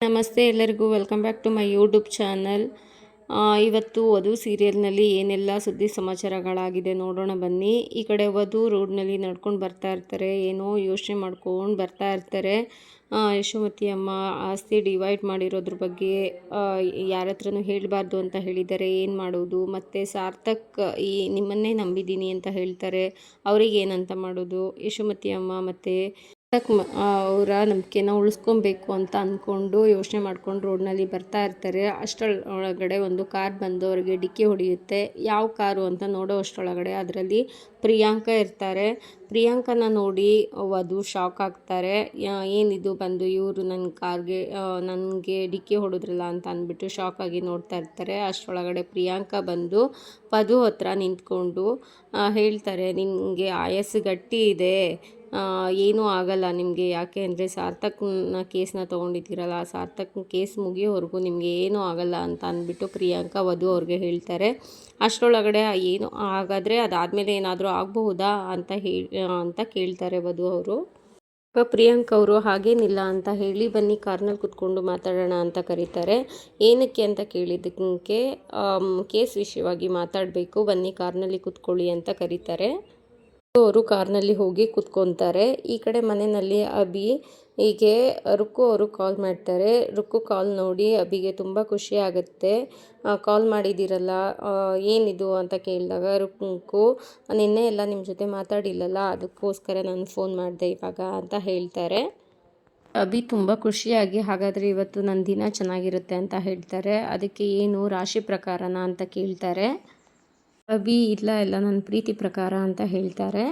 ನಮಸ್ತೆ ಎಲ್ಲರಿಗೂ welcome back to my YouTube channel. ಇವತ್ತು ವಧು ಸೀರಿಯಲ್ನಲ್ಲಿ ಏನೆಲ್ಲ ಸುದ್ದಿ ಸಮಾಚಾರಗಳಾಗಿದೆ ನೋಡೋಣ ಬನ್ನಿ. ಈ ಕಡೆ ವಧು ರೋಡ್ನಲ್ಲಿ ನಡ್ಕೊಂಡು ಬರ್ತಾ ಇರ್ತಾರೆ, ಏನೋ ಯೋಚನೆ ಮಾಡ್ಕೊಂಡು ಬರ್ತಾ ಇರ್ತಾರೆ. ಯಶೋಮತಿ ಅಮ್ಮ ಆಸ್ತಿ ಡಿವೈಡ್ ಮಾಡಿರೋದ್ರ ಬಗ್ಗೆ ಯಾರ ಹತ್ರನೂ ಹೇಳಬಾರ್ದು ಅಂತ ಹೇಳಿದ್ದಾರೆ, ಏನು ಮಾಡೋದು? ಮತ್ತು ಸಾರ್ಥಕ್ ನಿಮ್ಮನ್ನೇ ನಂಬಿದ್ದೀನಿ ಅಂತ ಹೇಳ್ತಾರೆ, ಅವ್ರಿಗೆ ಏನಂತ ಮಾಡೋದು? ಯಶೋಮತಿ ಅಮ್ಮ ಮತ್ತು ಅವರ ನಂಬಿಕೆನ ಉಳಿಸ್ಕೊಬೇಕು ಅಂತ ಅಂದ್ಕೊಂಡು ಯೋಚನೆ ಮಾಡ್ಕೊಂಡು ರೋಡ್ನಲ್ಲಿ ಬರ್ತಾ ಇರ್ತಾರೆ. ಅಷ್ಟರೊಳಗಡೆ ಒಂದು ಕಾರ್ ಬಂದು ಅವರಿಗೆ ಡಿಕ್ಕಿ ಹೊಡೆಯುತ್ತೆ. ಯಾವ ಕಾರು ಅಂತ ನೋಡೋ ಅಷ್ಟರೊಳಗಡೆ ಅದರಲ್ಲಿ ಪ್ರಿಯಾಂಕಾ ಇರ್ತಾರೆ. ಪ್ರಿಯಾಂಕನ ನೋಡಿ ವಧು ಶಾಕ್ ಆಗ್ತಾರೆ. ಏನಿದು ಬಂದು ಇವರು ನನ್ನ ಕಾರ್ಗೆ ನನಗೆ ಡಿಕ್ಕಿ ಹೊಡೆದ್ರಲ್ಲ ಅಂತ ಅಂದ್ಬಿಟ್ಟು ಶಾಕ್ ಆಗಿ ನೋಡ್ತಾ ಇರ್ತಾರೆ. ಅಷ್ಟರೊಳಗಡೆ ಪ್ರಿಯಾಂಕಾ ಬಂದು ವಧು ಹತ್ರ ನಿಂತ್ಕೊಂಡು ಹೇಳ್ತಾರೆ, ನಿನಗೆ ಆಯಸ್ಸು ಗಟ್ಟಿ ಇದೆ, ಏನೂ ಆಗಲ್ಲ ನಿಮಗೆ. ಯಾಕೆ ಅಂದರೆ ಸಾರ್ಥಕ್ನ ಕೇಸನ್ನ ತೊಗೊಂಡಿದ್ದೀರಲ್ಲ, ಸಾರ್ಥಕ್ ಕೇಸ್ ಮುಗಿಯೋವರೆಗೂ ನಿಮಗೆ ಏನೂ ಆಗಲ್ಲ ಅಂತ ಅಂದ್ಬಿಟ್ಟು ಪ್ರಿಯಾಂಕಾ ವಧು ಅವ್ರಿಗೆ ಹೇಳ್ತಾರೆ. ಅಷ್ಟರೊಳಗಡೆ ಏನು ಹಾಗಾದರೆ ಅದಾದಮೇಲೆ ಏನಾದರೂ ಆಗಬಹುದಾ ಅಂತ ಕೇಳ್ತಾರೆ ವಧು ಅವರು. ಪ್ರಿಯಾಂಕ್ ಅವರು ಹಾಗೇನಿಲ್ಲ ಅಂತ ಹೇಳಿ ಬನ್ನಿ ಕಾರ್ನಲ್ಲಿ ಕುತ್ಕೊಂಡು ಮಾತಾಡೋಣ ಅಂತ ಕರೀತಾರೆ. ಏನಕ್ಕೆ ಅಂತ ಕೇಳಿದ್ದಕ್ಕೆ ಕೇಸ್ ವಿಷಯವಾಗಿ ಮಾತಾಡಬೇಕು, ಬನ್ನಿ ಕಾರ್ನಲ್ಲಿ ಕುತ್ಕೊಳ್ಳಿ ಅಂತ ಕರೀತಾರೆ. ಅವರು ಕಾರ್ನಲ್ಲಿ ಹೋಗಿ ಕುತ್ಕೊತಾರೆ. ಈ ಕಡೆ ಮನೆಯಲ್ಲಿ ಅಭಿ ಹೀಗೆ ರುಕ್ಕು ಅವರು ಕಾಲ್ ಮಾಡ್ತಾರೆ. ರುಕ್ಕು ಕಾಲ್ ನೋಡಿ ಅಭಿಗೆ ತುಂಬ ಖುಷಿ ಆಗುತ್ತೆ. ಕಾಲ್ ಮಾಡಿದ್ದೀರಲ್ಲ, ಏನಿದು ಅಂತ ಕೇಳಿದಾಗ ರುಕ್ಕು ನಿನ್ನೆ ಎಲ್ಲ ನಿಮ್ಮ ಜೊತೆ ಮಾತಾಡಿಲ್ಲಲ್ಲ, ಅದಕ್ಕೋಸ್ಕರ ನಾನು ಫೋನ್ ಮಾಡಿದೆ ಇವಾಗ ಅಂತ ಹೇಳ್ತಾರೆ. ಅಭಿ ತುಂಬ ಖುಷಿಯಾಗಿ ಹಾಗಾದರೆ ಇವತ್ತು ನನ್ನ ದಿನ ಚೆನ್ನಾಗಿರುತ್ತೆ ಅಂತ ಹೇಳ್ತಾರೆ. ಅದಕ್ಕೆ ಏನು ರಾಶಿ ಪ್ರಕಾರನ ಅಂತ ಕೇಳ್ತಾರೆ. ಅಭಿ ಇಲ್ಲ ನನ್ನ ಪ್ರೀತಿ ಪ್ರಕಾರ ಅಂತ ಹೇಳ್ತಾರೆ.